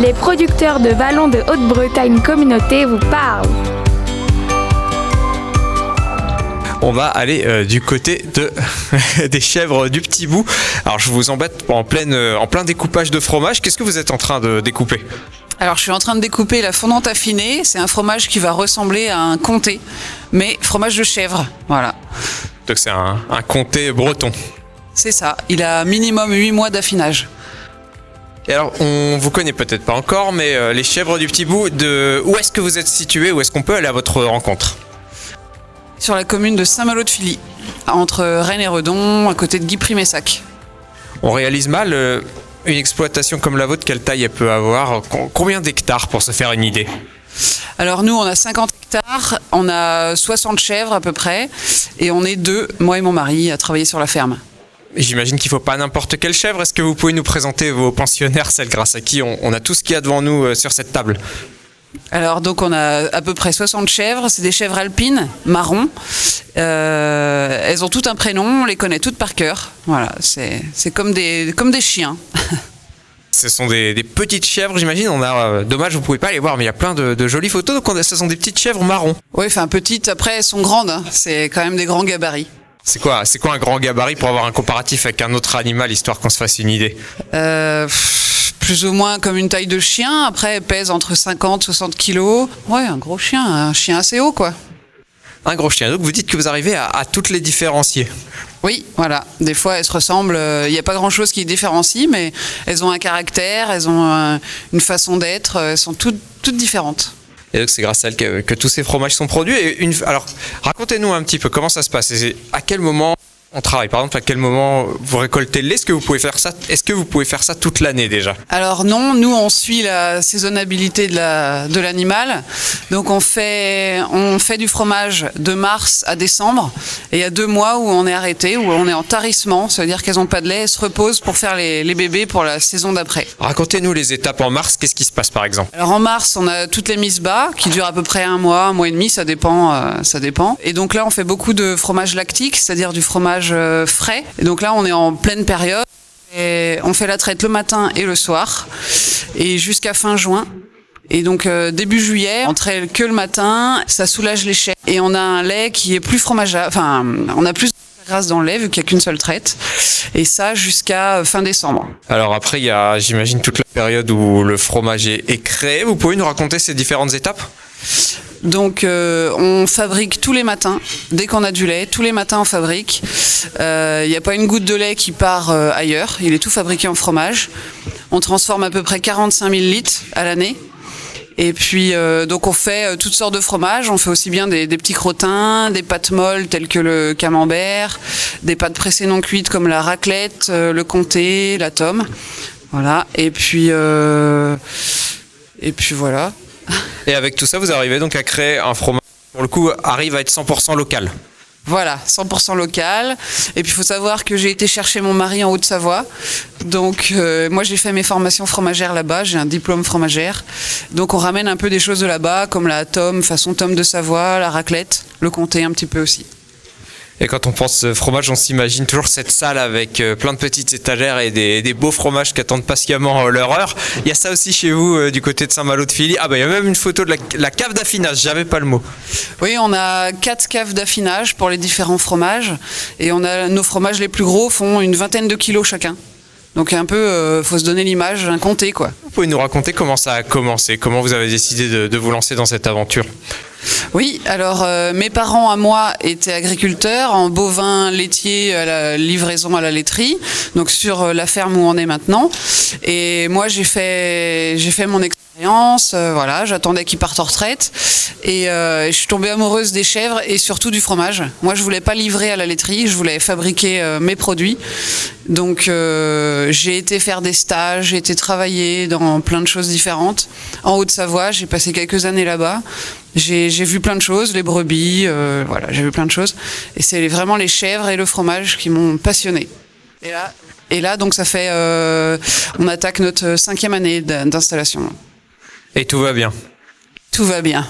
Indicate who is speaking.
Speaker 1: Les producteurs de Vallon de Haute-Bretagne Communauté vous parlent.
Speaker 2: On va aller du côté des chèvres du Petit Bout. Alors je vous embête en plein découpage de fromage. Qu'est-ce que vous êtes en train de découper ?
Speaker 3: Alors je suis en train de découper la fondante affinée. C'est un fromage qui va ressembler à un comté, mais fromage de chèvre. Voilà.
Speaker 2: Donc c'est un comté breton.
Speaker 3: C'est ça. Il a minimum 8 mois d'affinage.
Speaker 2: Et alors, on vous connaît peut-être pas encore, mais les chèvres du Petit Bout, où est-ce que vous êtes situés ? Où est-ce qu'on peut aller à votre rencontre ?
Speaker 3: Sur la commune de Saint-Malo-de-Filly, entre Rennes et Redon, à côté de Guipry-Messac.
Speaker 2: On réalise mal une exploitation comme la vôtre, quelle taille elle peut avoir ? Combien d'hectares pour se faire une idée ?
Speaker 3: Alors nous, on a 50 hectares, on a 60 chèvres à peu près, et on est 2, moi et mon mari, à travailler sur la ferme.
Speaker 2: J'imagine qu'il ne faut pas n'importe quelle chèvre. Est-ce que vous pouvez nous présenter vos pensionnaires, celles grâce à qui on a tout ce qu'il y a devant nous sur cette table ?
Speaker 3: Alors donc on a à peu près 60 chèvres, c'est des chèvres alpines, marron. Elles ont toutes un prénom, on les connaît toutes par cœur. Voilà, c'est comme des chiens.
Speaker 2: Ce sont des petites chèvres, j'imagine. Dommage, vous ne pouvez pas les voir, mais il y a plein de jolies photos. Donc ce sont des petites chèvres marron.
Speaker 3: Oui, enfin petites, après elles sont grandes, hein. C'est quand même des grands gabarits.
Speaker 2: C'est quoi un grand gabarit pour avoir un comparatif avec un autre animal, histoire qu'on se fasse une idée ?
Speaker 3: Plus ou moins comme une taille de chien. Après, elle pèse entre 50 et 60 kilos. Ouais, un gros chien, un chien assez haut, quoi.
Speaker 2: Un gros chien. Donc vous dites que vous arrivez à toutes les différencier.
Speaker 3: Oui, voilà. Des fois, elles se ressemblent. Il n'y a pas grand-chose qui les différencie, mais elles ont un caractère, elles ont une façon d'être. Elles sont toutes différentes.
Speaker 2: Et donc c'est grâce à elle que tous ces fromages sont produits. Alors, racontez-nous un petit peu comment ça se passe. À quel moment on travaille ? Par exemple, à quel moment vous récoltez le lait ? Est-ce que vous pouvez faire ça toute l'année déjà ?
Speaker 3: Alors non, nous on suit la saisonnabilité de l'animal. Donc on fait du fromage de mars à décembre. Et il y a 2 mois où on est arrêté, où on est en tarissement. Ça veut dire qu'elles n'ont pas de lait, elles se reposent pour faire les bébés pour la saison d'après.
Speaker 2: Racontez-nous les étapes en mars. Qu'est-ce qui se passe par exemple ?
Speaker 3: Alors en mars, on a toutes les mises bas qui durent à peu près 1 mois et demi, ça dépend. Et donc là, on fait beaucoup de fromage lactique, c'est-à-dire du fromage frais. Et donc là, on est en pleine période. Et on fait la traite le matin et le soir, et jusqu'à fin juin. Et donc début juillet, on traite que le matin, ça soulage les chèvres. Et on a un lait qui est plus fromageable, enfin on a plus de graisse dans le lait vu qu'il n'y a qu'une seule traite. Et ça jusqu'à fin décembre.
Speaker 2: Alors après, il y a, j'imagine, toute la période où le fromage est créé. Vous pouvez nous raconter ces différentes étapes ?
Speaker 3: Donc on fabrique tous les matins, dès qu'on a du lait, tous les matins on fabrique. Il n'y a pas une goutte de lait qui part ailleurs, il est tout fabriqué en fromage. On transforme à peu près 45 000 litres à l'année. Et puis donc on fait toutes sortes de fromages, on fait aussi bien des petits crottins, des pâtes molles telles que le camembert, des pâtes pressées non cuites comme la raclette, le comté, la tome. Voilà, et puis voilà.
Speaker 2: Et avec tout ça, vous arrivez donc à créer un fromage qui, pour le coup, arrive à être 100% local.
Speaker 3: Voilà, 100% local. Et puis il faut savoir que j'ai été chercher mon mari en Haute-Savoie. Donc moi j'ai fait mes formations fromagères là-bas, j'ai un diplôme fromagère. Donc on ramène un peu des choses de là-bas, comme la tome, façon tome de Savoie, la raclette, le comté un petit peu aussi.
Speaker 2: Et quand on pense fromage, on s'imagine toujours cette salle avec plein de petites étagères et des beaux fromages qui attendent patiemment leur heure. Il y a ça aussi chez vous, du côté de Saint-Malo-de-Filly. Ah bah il y a même une photo de la cave d'affinage, j'avais pas le mot.
Speaker 3: Oui, on a 4 caves d'affinage pour les différents fromages. Et nos fromages les plus gros font une 20aine de kilos chacun. Donc un peu, faut se donner l'image, un comté quoi.
Speaker 2: Vous pouvez nous raconter comment ça a commencé, comment vous avez décidé de vous lancer dans cette aventure ?
Speaker 3: Oui, alors mes parents à moi étaient agriculteurs en bovin laitier à la livraison à la laiterie, donc sur la ferme où on est maintenant. Et moi j'ai fait mon expérience, voilà, j'attendais qu'ils partent en retraite et je suis tombée amoureuse des chèvres et surtout du fromage. Moi je voulais pas livrer à la laiterie, je voulais fabriquer mes produits. Donc j'ai été faire des stages, j'ai été travailler dans plein de choses différentes. En Haute-Savoie, j'ai passé quelques années là-bas. J'ai vu plein de choses, les brebis, voilà, j'ai vu plein de choses. Et c'est vraiment les chèvres et le fromage qui m'ont passionnée. Et là, donc ça fait, on attaque notre 5e année d'installation.
Speaker 2: Et tout va bien.
Speaker 3: Tout va bien.